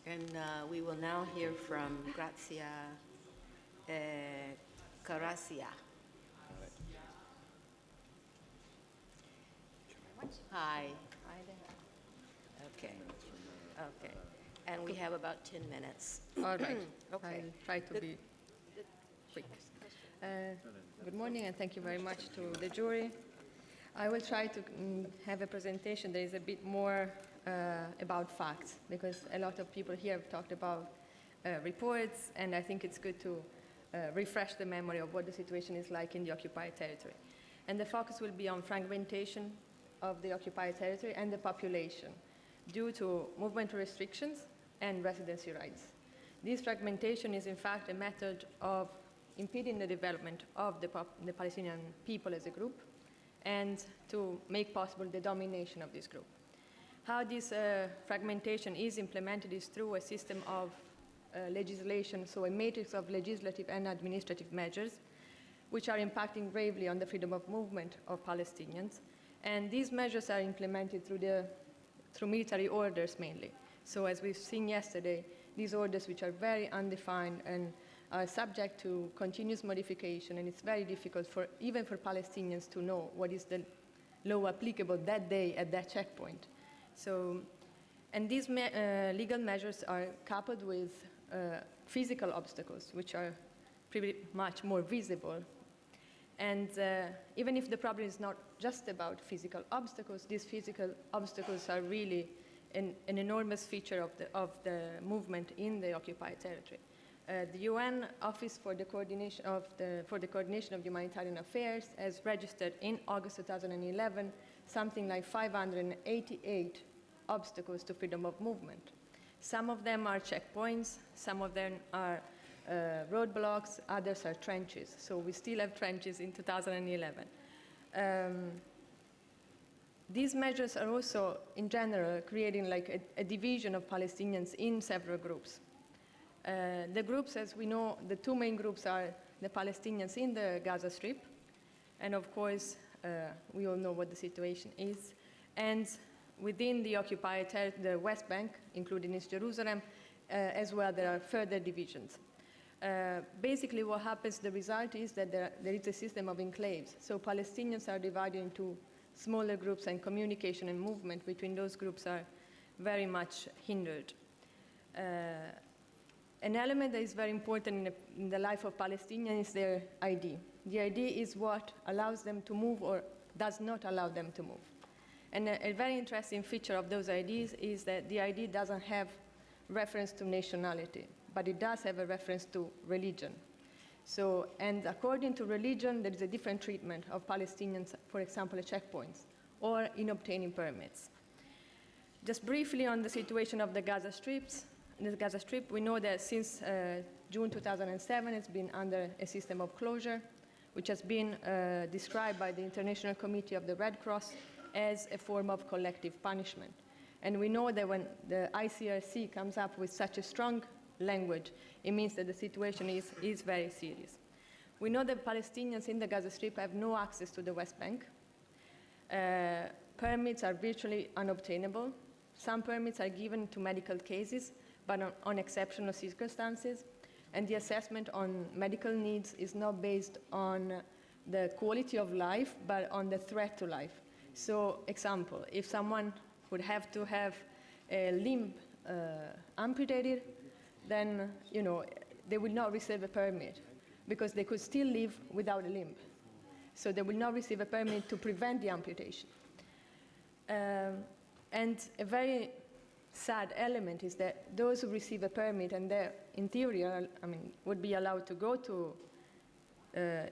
And we will now hear from Grazia Caracia. Hi. Hi there. Okay. Okay. And we have about 10 minutes. All right. Okay. I'll try to be quick. Good morning, and thank you very much to the jury. I will try to have a presentation that is a bit more about facts, because a lot of people here have talked about reports, and I think it's good to refresh the memory of what the situation is like in the occupied territory. And the focus will be on fragmentation of the occupied territory and the population due to movement restrictions and residency rights. This fragmentation is in fact a method of impeding the development of the Palestinian people as a group and to make possible the domination of this group. How this fragmentation is implemented is through a system of legislation, so a matrix of legislative and administrative measures, which are impacting gravely on the freedom of movement of Palestinians. And these measures are implemented through military orders mainly. So as we've seen yesterday, these orders, which are very undefined and are subject to continuous modification, and it's very difficult even for Palestinians to know what is the law applicable that day at that checkpoint. So, and these legal measures are coupled with physical obstacles, which are pretty much more visible. And even if the problem is not just about physical obstacles, these physical obstacles are really an enormous feature of the movement in the occupied territory. The UN Office for the Coordination of Humanitarian Affairs has registered in August 2011 something like 588 obstacles to freedom of movement. Some of them are checkpoints, some of them are roadblocks, others are trenches. So we still have trenches in 2011. These measures are also, in general, creating like a division of Palestinians in several groups. The groups, as we know, the two main groups are the Palestinians in the Gaza Strip, and of course, we all know what the situation is. And within the occupied territory, the West Bank, including East Jerusalem, as well, there are further divisions. Basically, what happens, the result is that there is a system of enclaves. So Palestinians are divided into smaller groups, and communication and movement between those groups are very much hindered. An element that is very important in the life of Palestinians is their ID. The ID is what allows them to move or does not allow them to move. And a very interesting feature of those IDs is that the ID doesn't have reference to nationality, but it does have a reference to religion. So, and according to religion, there is a different treatment of Palestinians, for example, at checkpoints or in obtaining permits. Just briefly on the situation of the Gaza Strip, we know that since June 2007, it's been under a system of closure, which has been described by the International Committee of the Red Cross as a form of collective punishment. And we know that when the ICRC comes up with such a strong language, it means that the situation is very serious. We know that Palestinians in the Gaza Strip have no access to the West Bank. Permits are virtually unobtainable. Some permits are given to medical cases, but on exceptional circumstances. And the assessment on medical needs is not based on the quality of life, but on the threat to life. So, example, if someone would have to have a limb amputated, then they will not receive a permit because they could still live without a limb. So they will not receive a permit to prevent the amputation. And a very sad element is that those who receive a permit and their interior, would be allowed to go to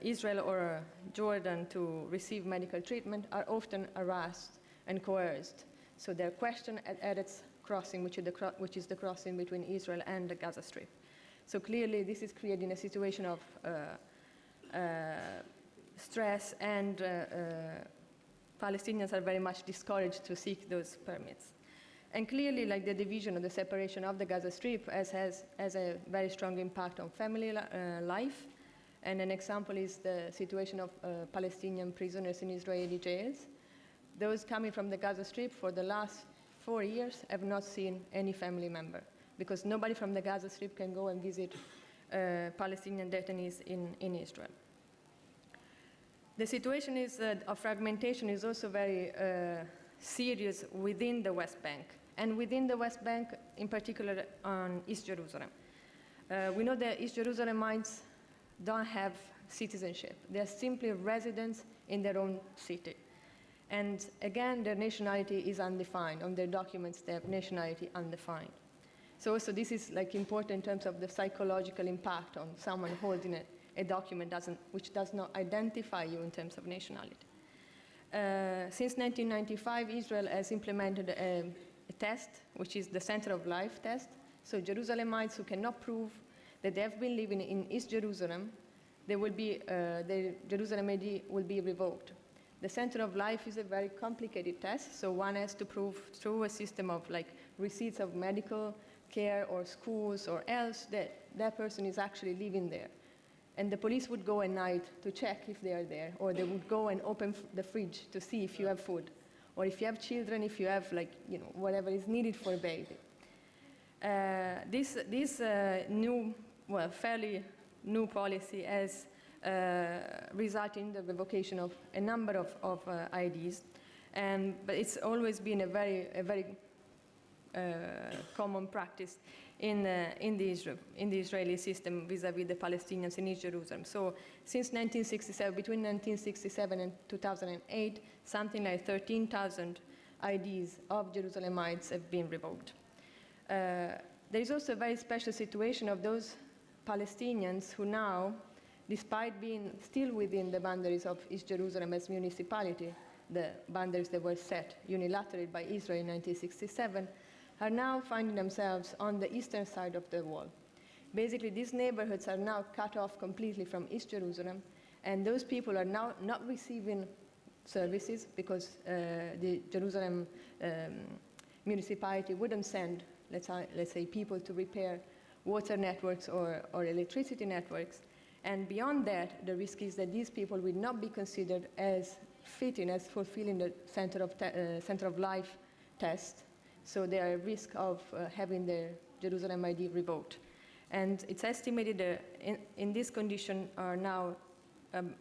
Israel or Jordan to receive medical treatment, are often harassed and coerced. So they're questioned at its crossing, which is the crossing between Israel and the Gaza Strip. So clearly, this is creating a situation of stress, and Palestinians are very much discouraged to seek those permits. And clearly, like the division or the separation of the Gaza Strip has a very strong impact on family life. And an example is the situation of Palestinian prisoners in Israeli jails. Those coming from the Gaza Strip for the last 4 years have not seen any family member because nobody from the Gaza Strip can go and visit Palestinian detainees in Israel. The situation of fragmentation is also very serious within the West Bank, and within the West Bank, in particular on East Jerusalem. We know that East Jerusalemites don't have citizenship. They're simply residents in their own city. And again, their nationality is undefined. On their documents, they have nationality undefined. So also this is like important in terms of the psychological impact on someone holding a document which does not identify you in terms of nationality. Since 1995, Israel has implemented a test, which is the Center of Life test. So Jerusalemites who cannot prove that they have been living in East Jerusalem, their Jerusalem ID will be revoked. The Center of Life is a very complicated test, so one has to prove through a system of like receipts of medical care or schools or else that that person is actually living there. And the police would go at night to check if they are there, or they would go and open the fridge to see if you have food, or if you have children, if you have whatever is needed for a baby. This new, fairly new policy has resulted in the revocation of a number of IDs, but it's always been a very common practice in the Israeli system vis-à-vis the Palestinians in East Jerusalem. So since 1967, between 1967 and 2008, something like 13,000 IDs of Jerusalemites have been revoked. There is also a very special situation of those Palestinians who now, despite being still within the boundaries of East Jerusalem as municipality, the boundaries that were set unilaterally by Israel in 1967, are now finding themselves on the eastern side of the wall. Basically, these neighborhoods are now cut off completely from East Jerusalem, and those people are now not receiving services because the Jerusalem municipality wouldn't send, let's say, people to repair water networks or electricity networks. And beyond that, the risk is that these people will not be considered as fitting, as fulfilling the Center of Life test. So they are at risk of having their Jerusalem ID revoked. And it's estimated that in this condition are now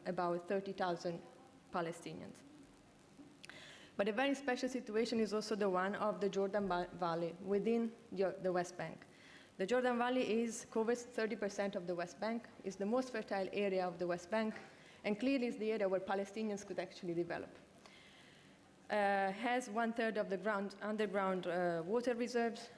about 30,000 Palestinians. But a very special situation is also the one of the Jordan Valley within the West Bank. The Jordan Valley covers 30% of the West Bank, is the most fertile area of the West Bank, and clearly is the area where Palestinians could actually develop. Has 1/3 of the underground water reserves,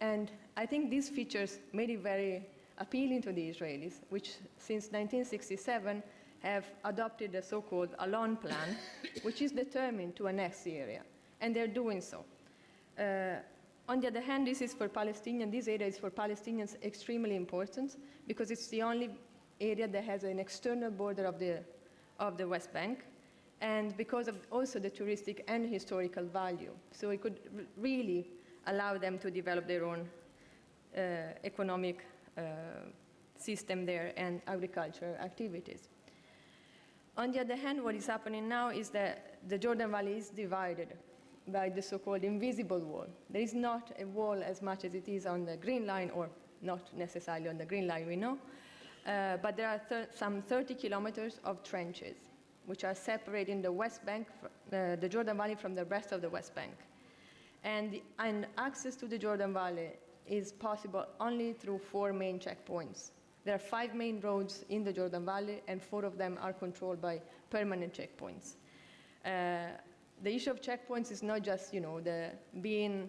and I think these features made it very appealing to the Israelis, which since 1967 have adopted the so-called Alon plan, which is determined to annex the area, and they're doing so. On the other hand, this area is for Palestinians extremely important because it's the only area that has an external border of the West Bank, and because of also the touristic and historical value. So it could really allow them to develop their own economic system there and agricultural activities. On the other hand, what is happening now is that the Jordan Valley is divided by the so-called invisible wall. There is not a wall as much as it is on the Green Line, or not necessarily on the Green Line, we know, but there are some 30 kilometers of trenches, which are separating the West Bank, the Jordan Valley from the rest of the West Bank. And access to the Jordan Valley is possible only through 4 main checkpoints. There are 5 main roads in the Jordan Valley, and 4 of them are controlled by permanent checkpoints. The issue of checkpoints is not just, the being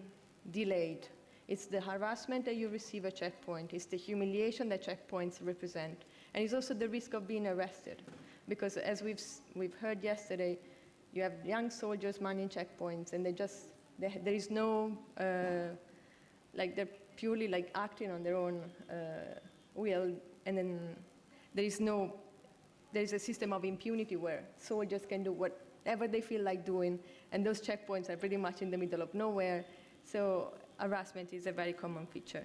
delayed. It's the harassment that you receive at checkpoint. It's the humiliation that checkpoints represent. And it's also the risk of being arrested. Because as we've heard yesterday, you have young soldiers manning checkpoints, and there is no, they're purely acting on their own will, and then there is a system of impunity where soldiers can do whatever they feel like doing, and those checkpoints are pretty much in the middle of nowhere, so harassment is a very common feature.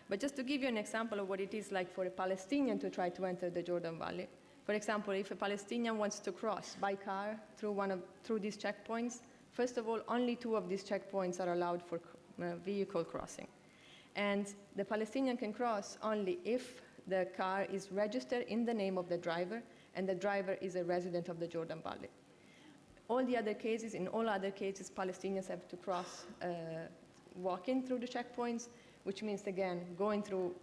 But just to give you an example of what it is like for a Palestinian to try to enter the Jordan Valley, for example, if a Palestinian wants to cross by car through these checkpoints, first of all, only 2 of these checkpoints are allowed for vehicle crossing. And the Palestinian can cross only if the car is registered in the name of the driver, and the driver is a resident of the Jordan Valley. All the other cases, in all other cases, Palestinians have to cross walking through the checkpoints, which means, again, going through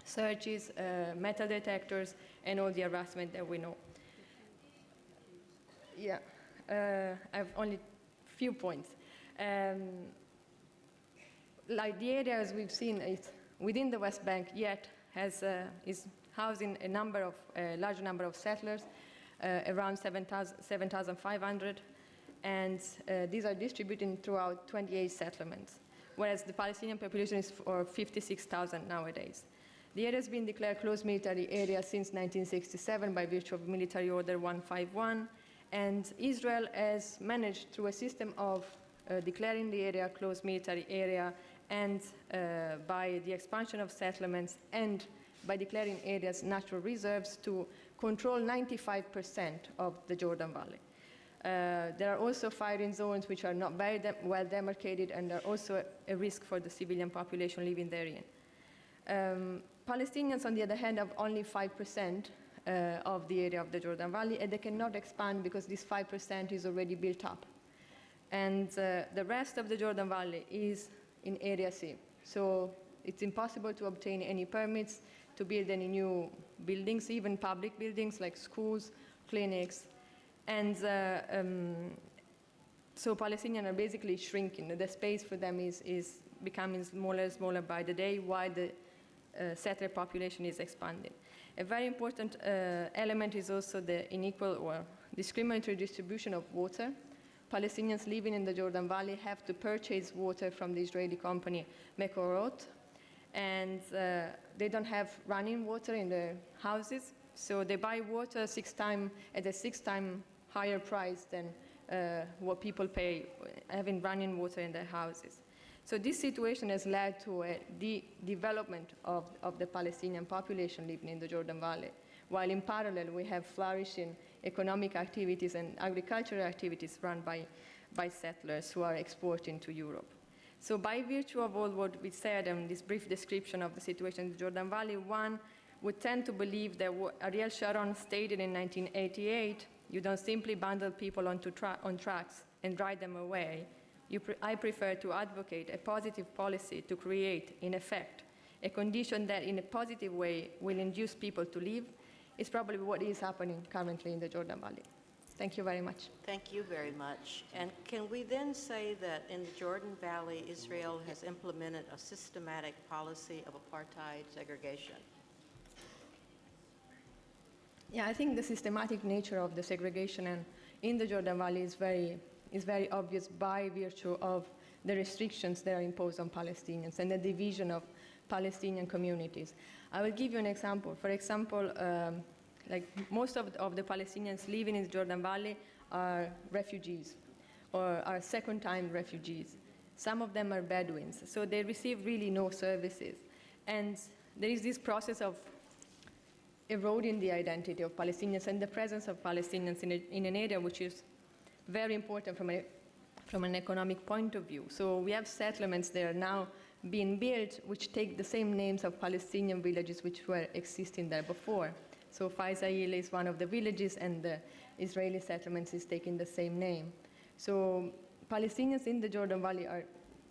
searches, metal detectors, and all the harassment that we know. Yeah, I have only a few points. Like the areas we've seen is within the West Bank yet is housing a large number of settlers, around 7,500, and these are distributed throughout 28 settlements, whereas the Palestinian population is for 56,000 nowadays. The area has been declared closed military area since 1967 by virtue of Military Order 151, and Israel has managed through a system of declaring the area closed military area and by the expansion of settlements and by declaring areas natural reserves to control 95% of the Jordan Valley. There are also firing zones which are not very well demarcated and are also a risk for the civilian population living therein. Palestinians, on the other hand, have only 5% of the area of the Jordan Valley, and they cannot expand because this 5% is already built up. And the rest of the Jordan Valley is in Area C. So it's impossible to obtain any permits to build any new buildings, even public buildings like schools, clinics. And so Palestinians are basically shrinking. The space for them is becoming smaller and smaller by the day while the settler population is expanding. A very important element is also the unequal or discriminatory distribution of water. Palestinians living in the Jordan Valley have to purchase water from the Israeli company Mekorot, and they don't have running water in their houses, so they buy water at a 6 times higher price than what people pay having running water in their houses. So this situation has led to a development of the Palestinian population living in the Jordan Valley, while in parallel we have flourishing economic activities and agricultural activities run by settlers who are exporting to Europe. So by virtue of all what we said and this brief description of the situation in the Jordan Valley, one would tend to believe that what Ariel Sharon stated in 1988, you don't simply bundle people on trucks and drive them away. I prefer to advocate a positive policy to create, in effect, a condition that in a positive way will induce people to leave. Is probably what is happening currently in the Jordan Valley. Thank you very much. Thank you very much. And can we then say that in the Jordan Valley, Israel has implemented a systematic policy of apartheid segregation? Yeah, I think the systematic nature of the segregation in the Jordan Valley is very obvious by virtue of the restrictions that are imposed on Palestinians and the division of Palestinian communities. I will give you an example. For example, like most of the Palestinians living in the Jordan Valley are refugees or are second-time refugees. Some of them are Bedouins, so they receive really no services. And there is this process of eroding the identity of Palestinians and the presence of Palestinians in an area which is very important from an economic point of view. So we have settlements that are now being built which take the same names of Palestinian villages which were existing there before. So Faisail is one of the villages and the Israeli settlements is taking the same name. So Palestinians in the Jordan Valley are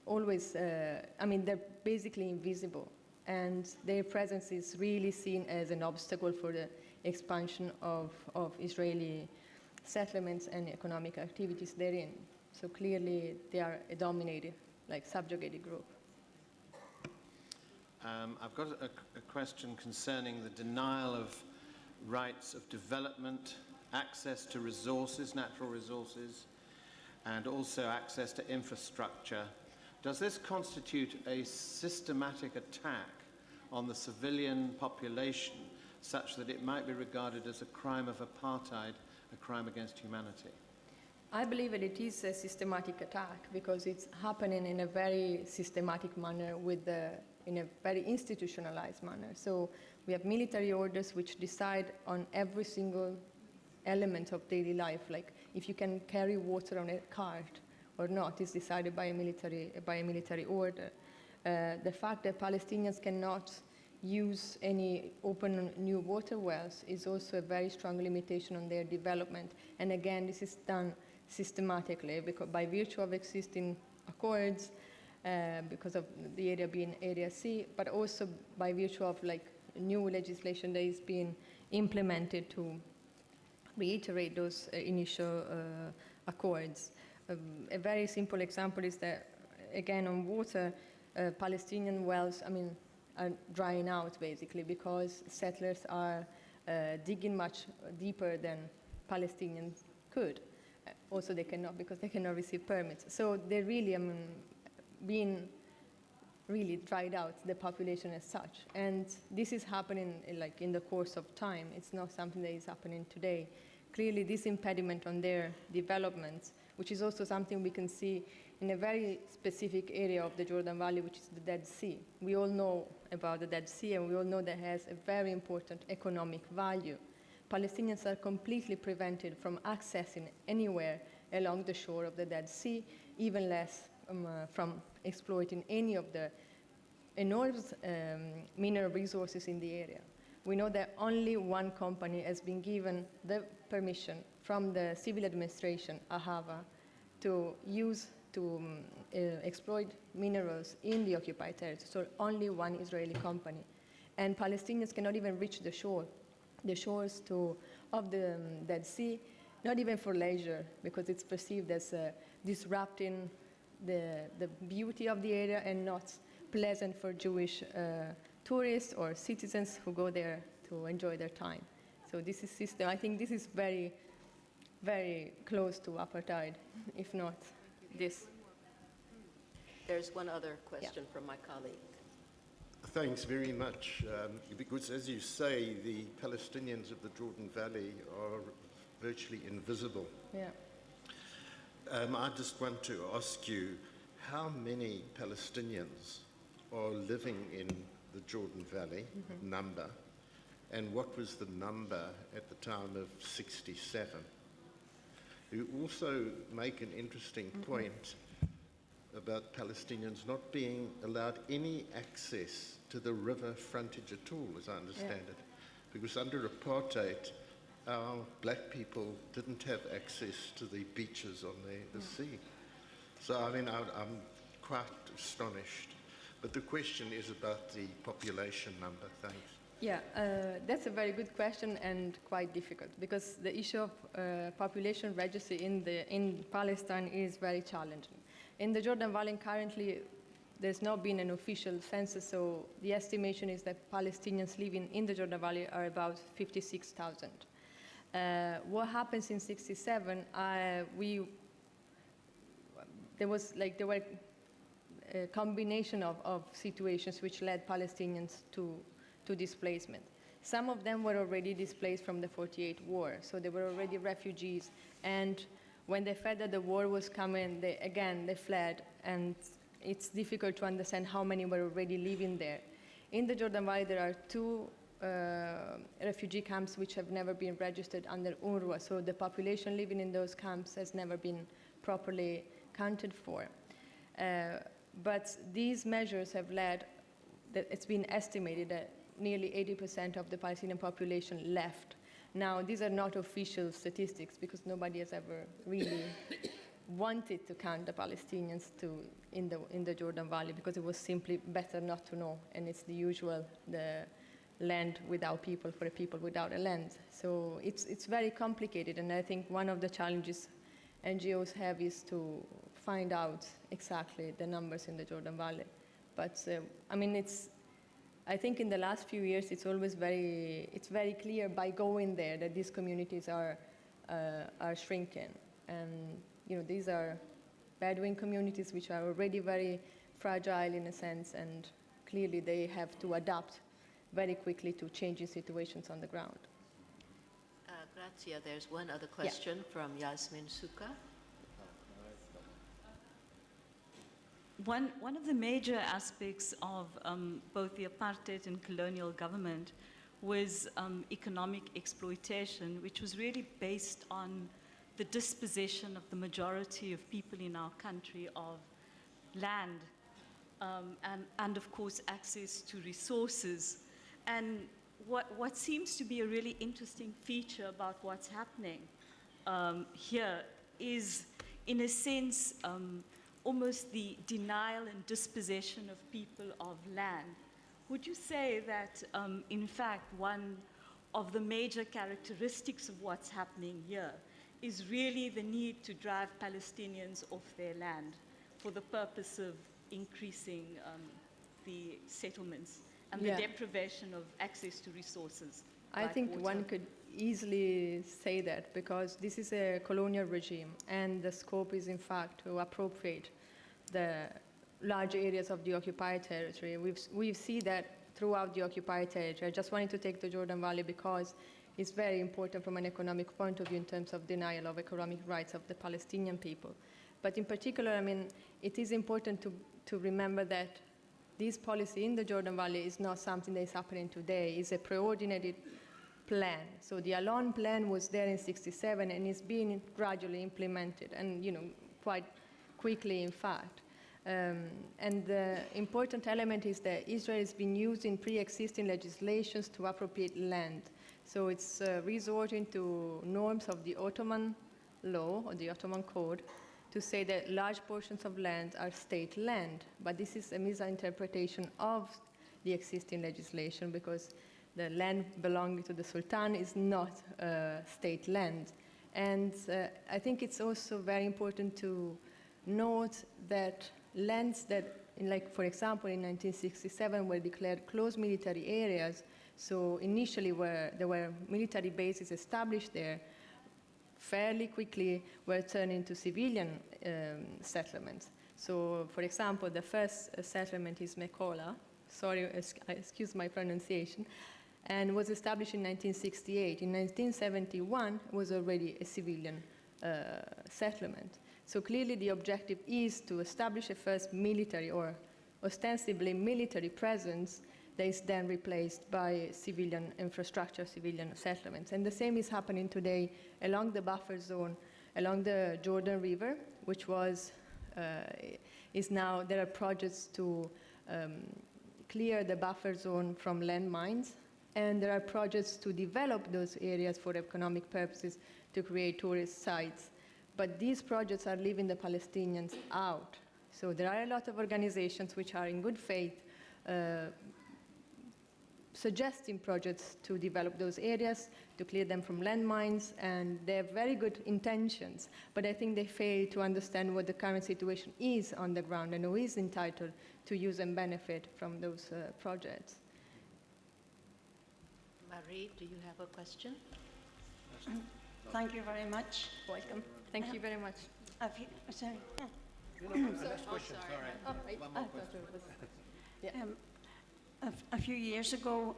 always, they're basically invisible, and their presence is really seen as an obstacle for the expansion of Israeli settlements and economic activities therein. So clearly they are a dominated, subjugated group. I've got a question concerning the denial of rights of development, access to resources, natural resources, and also access to infrastructure. Does this constitute a systematic attack on the civilian population such that it might be regarded as a crime of apartheid, a crime against humanity? I believe that it is a systematic attack because it's happening in a very systematic manner in a very institutionalized manner. So we have military orders which decide on every single element of daily life, like if you can carry water on a cart or not is decided by a military order. The fact that Palestinians cannot use any open new water wells is also a very strong limitation on their development. And again, this is done systematically because by virtue of existing accords, because of the area being Area C, but also by virtue of like new legislation that is being implemented to reiterate those initial accords. A very simple example is that, again, on water, Palestinian wells, are drying out basically because settlers are digging much deeper than Palestinians could. Also, they cannot because they cannot receive permits. So they're really, being really dried out, the population as such. And this is happening like in the course of time. It's not something that is happening today. Clearly, this impediment on their development, which is also something we can see in a very specific area of the Jordan Valley, which is the Dead Sea. We all know about the Dead Sea, and we all know that it has a very important economic value. Palestinians are completely prevented from accessing anywhere along the shore of the Dead Sea, even less from exploiting any of the enormous mineral resources in the area. We know that only one company has been given the permission from the civil administration, Al-Haq, to exploit minerals in the occupied territory. So only one Israeli company. And Palestinians cannot even reach the shores of the Dead Sea, not even for leisure, because it's perceived as disrupting the beauty of the area and not pleasant for Jewish tourists or citizens who go there to enjoy their time. So this is system. I think this is very, very close to apartheid, if not this. There's one other question from my colleague. Thanks very much. Because as you say, the Palestinians of the Jordan Valley are virtually invisible. Yeah. I just want to ask you, how many Palestinians are living in the Jordan Valley, number, and what was the number at the time of 67? You also make an interesting point about Palestinians not being allowed any access to the river frontage at all, as I understand it. Because under apartheid, our black people didn't have access to the beaches on the sea. So, I'm quite astonished. But the question is about the population number. Thanks. Yeah, that's a very good question and quite difficult because the issue of population registry in Palestine is very challenging. In the Jordan Valley currently, there's not been an official census, so the estimation is that Palestinians living in the Jordan Valley are about 56,000. What happens in '67? There were a combination of situations which led Palestinians to displacement. Some of them were already displaced from the '48 war, so they were already refugees. And when they felt that the war was coming, they fled, and it's difficult to understand how many were already living there. In the Jordan Valley, there are two refugee camps which have never been registered under UNRWA, so the population living in those camps has never been properly counted for. But these measures have led, that it's been estimated that nearly 80% of the Palestinian population left. Now, these are not official statistics because nobody has ever really wanted to count the Palestinians in the Jordan Valley because it was simply better not to know, and it's the usual, the land without people for a people without a land. So it's very complicated, and I think one of the challenges NGOs have is to find out exactly the numbers in the Jordan Valley. But I think in the last few years, it's very clear by going there that these communities are shrinking. And these are Bedouin communities which are already very fragile in a sense, and clearly they have to adapt very quickly to changing situations on the ground. Grazia, there's one other question from Yasmin Suka. One of the major aspects of both the apartheid and colonial government was economic exploitation, which was really based on the dispossession of the majority of people in our country of land and of course access to resources. And what seems to be a really interesting feature about what's happening here is, in a sense, almost the denial and dispossession of people of land. Would you say that, in fact, one of the major characteristics of what's happening here is really the need to drive Palestinians off their land for the purpose of increasing the settlements and the deprivation of access to resources? I like think water? one could easily say that, because this is a colonial regime, and the scope is in fact to appropriate the large areas of the occupied territory. We see that throughout the occupied territory. I just wanted to take the Jordan Valley because it's very important from an economic point of view in terms of denial of economic rights of the Palestinian people. But in particular, I mean, it is important to remember that this policy in the Jordan Valley is not something that is happening today. It's a preordinated plan. So the Al-Haq plan was there in '67 and is being gradually implemented, and quite quickly, in fact. And the important element is that Israel has been using pre-existing legislations to appropriate land. So it's resorting to norms of the Ottoman law or the Ottoman code to say that large portions of land are state land. But this is a misinterpretation of the existing legislation, because the land belonging to the Sultan is not state land. And I think it's also very important to note that lands that, for example, in 1967 were declared closed military areas, so initially there were military bases established there, fairly quickly were turned into civilian settlements. So, for example, the first settlement is Mekola, sorry, excuse my pronunciation, and was established in 1968. In 1971, it was already a civilian settlement. So clearly the objective is to establish a first military or ostensibly military presence that is then replaced by civilian infrastructure, civilian settlements. And the same is happening today along the buffer zone, along the Jordan River, which is now, there are projects to clear the buffer zone from landmines, and there are projects to develop those areas for economic purposes to create tourist sites. But these projects are leaving the Palestinians out. So there are a lot of organizations which are in good faith suggesting projects to develop those areas, to clear them from landmines, and they have very good intentions. But I think they fail to understand what the current situation is on the ground and who is entitled to use and benefit from those projects. Marie, do you have a question? Thank you very much. Welcome. Thank you very much. Sorry. Next question, sorry. One more question. A few years ago,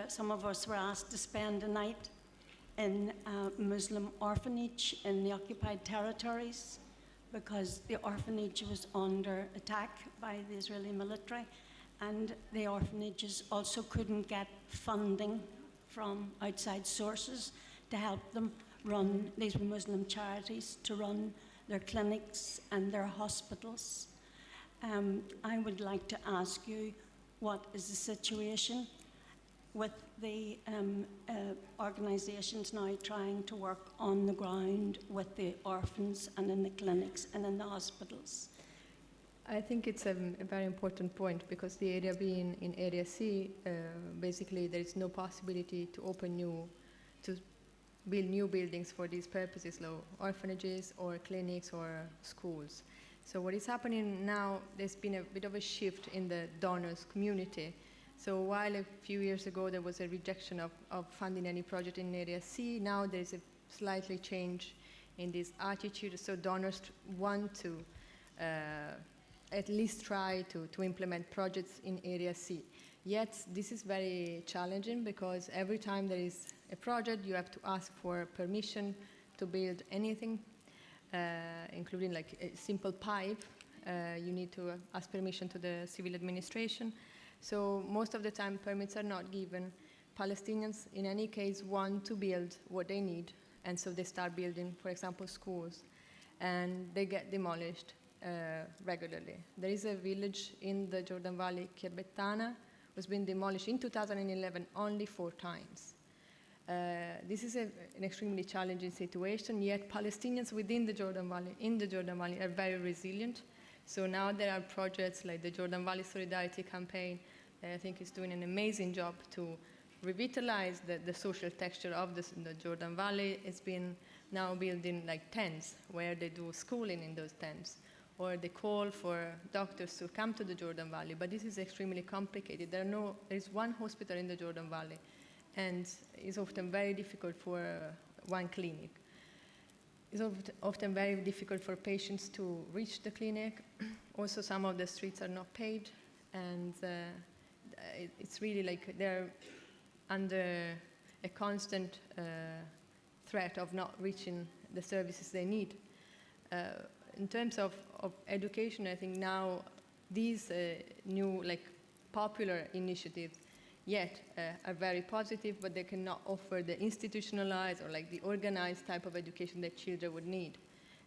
some of us were asked to spend a night in a Muslim orphanage in the occupied territories because the orphanage was under attack by the Israeli military, and the orphanages also couldn't get funding from outside sources to help them run, these were Muslim charities, to run their clinics and their hospitals. I would like to ask you, what is the situation with the organizations now trying to work on the ground with the orphans and in the clinics and in the hospitals? I think it's a very important point, because the area being in Area C, basically there is no possibility to build new buildings for these purposes, like orphanages or clinics or schools. So what is happening now, there's been a bit of a shift in the donors community. So while a few years ago there was a rejection of funding any project in Area C, now there's a slightly change in this attitude. So donors want to at least try to implement projects in Area C. Yet this is very challenging, because every time there is a project, you have to ask for permission to build anything, including like a simple pipe. You need to ask permission to the civil administration. So most of the time permits are not given. Palestinians, in any case, want to build what they need, and so they start building, for example, schools, and they get demolished. regularly. There is a village in the Jordan Valley, Kirbettana, was been demolished in 2011 only 4 times. This is an extremely challenging situation, yet Palestinians within the Jordan Valley, in the Jordan Valley, are very resilient. So now there are projects like the Jordan Valley Solidarity Campaign that I think is doing an amazing job to revitalize the social texture of the Jordan Valley. It's been now building like tents where they do schooling in those tents, or they call for doctors to come to the Jordan Valley. But this is extremely complicated. There is one hospital in the Jordan Valley, and it's often very difficult for one clinic. It's often very difficult for patients to reach the clinic. Also, some of the streets are not paved, and it's really like they're under a constant threat of not reaching the services they need. In terms of education, I think now these new popular initiatives yet are very positive, but they cannot offer the institutionalized or the organized type of education that children would need.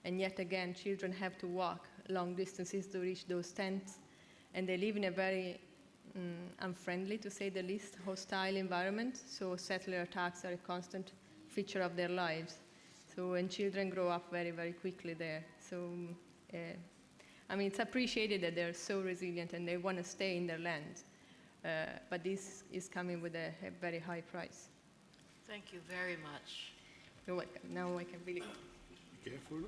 And yet again, children have to walk long distances to reach those tents, and they live in a very unfriendly, to say the least, hostile environment. So settler attacks are a constant feature of their lives. So when children grow up very, very quickly there. So, I mean, it's appreciated that they're so resilient and they want to stay in their land. But this is coming with a very high price. Thank you very much. You're welcome. Now I can really... Careful.